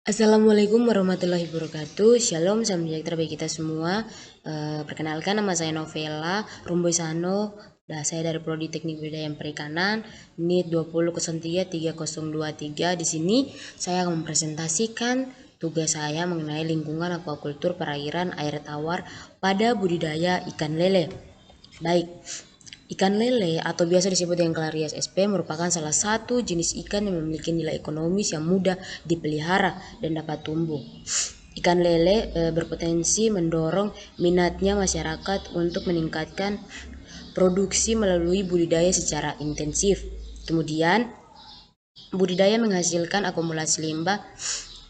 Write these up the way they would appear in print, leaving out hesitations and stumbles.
Assalamualaikum warahmatullahi wabarakatuh. Shalom, salam sejahtera bagi kita semua. Perkenalkan, nama saya Novela Rumboisano. Saya dari Prodi Teknik Budidaya Perikanan, NIT 20033023. Di sini saya akan mempresentasikan tugas saya mengenai lingkungan aquacultur perairan air tawar pada budidaya ikan lele. Baik, ikan lele atau biasa disebut dengan Clarias sp merupakan salah satu jenis ikan yang memiliki nilai ekonomis yang mudah dipelihara dan dapat tumbuh. Ikan lele berpotensi mendorong minatnya masyarakat untuk meningkatkan produksi melalui budidaya secara intensif. Kemudian, budidaya menghasilkan akumulasi limbah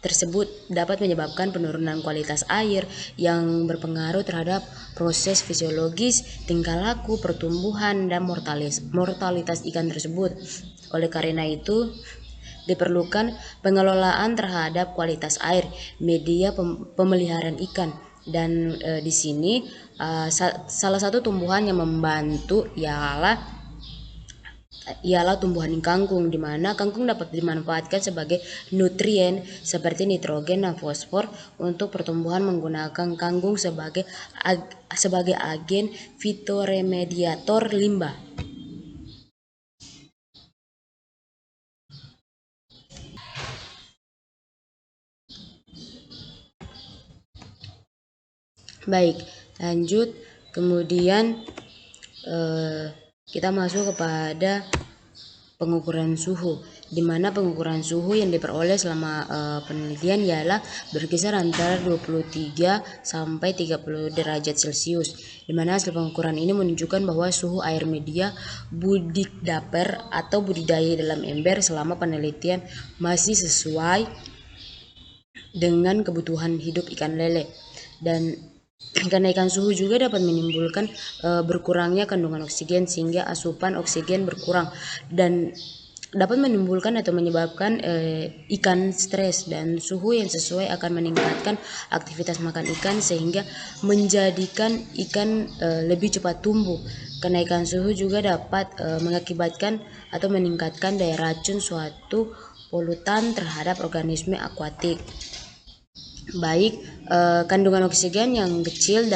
tersebut dapat menyebabkan penurunan kualitas air yang berpengaruh terhadap proses fisiologis, tingkah laku, pertumbuhan, dan mortalitas ikan tersebut. Oleh karena itu, diperlukan pengelolaan terhadap kualitas air, media pemeliharaan ikan, dan di sini salah satu tumbuhan yang membantu ialah tumbuhan kangkung, di mana kangkung dapat dimanfaatkan sebagai nutrien seperti nitrogen dan fosfor untuk pertumbuhan menggunakan kangkung sebagai agen fitoremediator limbah. Baik, lanjut. Kemudian kita masuk kepada pengukuran suhu, di mana pengukuran suhu yang diperoleh selama penelitian ialah berkisar antara 23 sampai 30 derajat Celcius, di mana hasil pengukuran ini menunjukkan bahwa suhu air media budidaya atau budidaya dalam ember selama penelitian masih sesuai dengan kebutuhan hidup ikan lele. Dan kenaikan suhu juga dapat menimbulkan berkurangnya kandungan oksigen sehingga asupan oksigen berkurang dan dapat menimbulkan atau menyebabkan ikan stres, dan suhu yang sesuai akan meningkatkan aktivitas makan ikan sehingga menjadikan ikan lebih cepat tumbuh. Kenaikan suhu juga dapat mengakibatkan atau meningkatkan daya racun suatu polutan terhadap organisme akuatik. Baik, kandungan oksigen yang kecil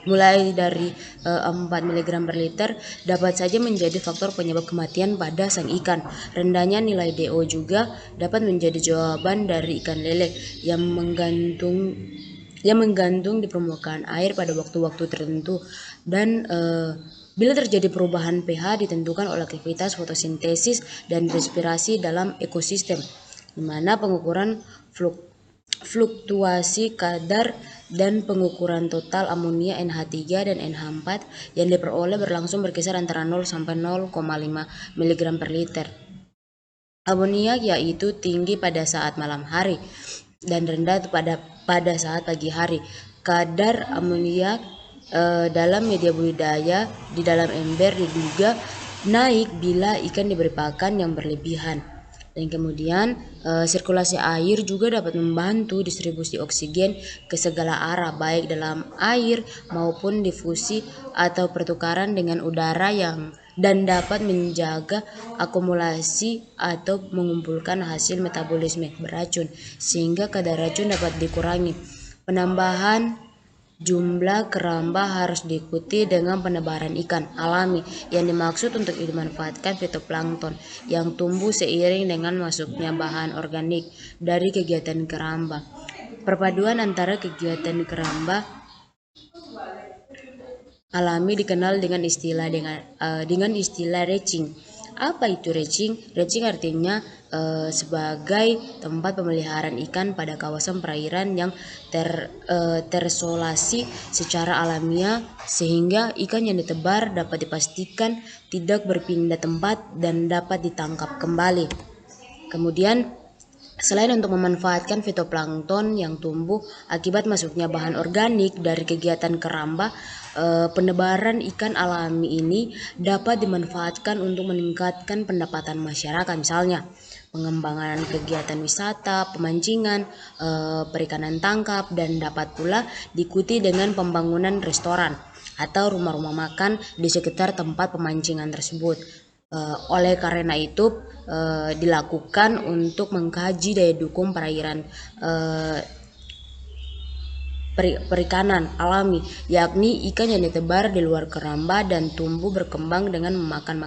mulai dari 4 mg per liter dapat saja menjadi faktor penyebab kematian pada sang ikan. Rendahnya nilai DO juga dapat menjadi jawaban dari ikan lele yang menggantung di permukaan air pada waktu-waktu tertentu, dan bila terjadi perubahan pH ditentukan oleh aktivitas fotosintesis dan respirasi dalam ekosistem, di mana pengukuran fluktuasi kadar dan pengukuran total amonia NH3 dan NH4 yang diperoleh berlangsung berkisar antara 0 sampai 0,5 mg per liter. Amoniak yaitu tinggi pada saat malam hari dan rendah pada saat pagi hari. Kadar amoniak dalam media budidaya di dalam ember diduga naik bila ikan diberi pakan yang berlebihan. Dan kemudian sirkulasi air juga dapat membantu distribusi oksigen ke segala arah, baik dalam air maupun difusi atau pertukaran dengan udara dan dapat menjaga akumulasi atau mengumpulkan hasil metabolisme beracun sehingga kadar racun dapat dikurangi. Penambahan jumlah keramba harus diikuti dengan penebaran ikan alami yang dimaksud untuk dimanfaatkan fitoplankton yang tumbuh seiring dengan masuknya bahan organik dari kegiatan keramba. Perpaduan antara kegiatan keramba alami dikenal dengan istilah retching. Apa itu retching? Retching artinya sebagai tempat pemeliharaan ikan pada kawasan perairan yang terisolasi secara alamiah sehingga ikan yang ditebar dapat dipastikan tidak berpindah tempat dan dapat ditangkap kembali. Kemudian, selain untuk memanfaatkan fitoplankton yang tumbuh akibat masuknya bahan organik dari kegiatan keramba, penebaran ikan alami ini dapat dimanfaatkan untuk meningkatkan pendapatan masyarakat, misalnya pengembangan kegiatan wisata, pemancingan, perikanan tangkap, dan dapat pula diikuti dengan pembangunan restoran atau rumah-rumah makan di sekitar tempat pemancingan tersebut. Oleh karena itu dilakukan untuk mengkaji daya dukung perairan perikanan alami, yakni ikan yang ditebar di luar keramba dan tumbuh berkembang dengan memakan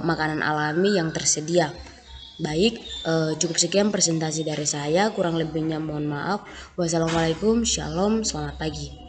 makanan alami yang tersedia. Baik, cukup sekian presentasi dari saya, kurang lebihnya mohon maaf. Wassalamualaikum, shalom, selamat pagi.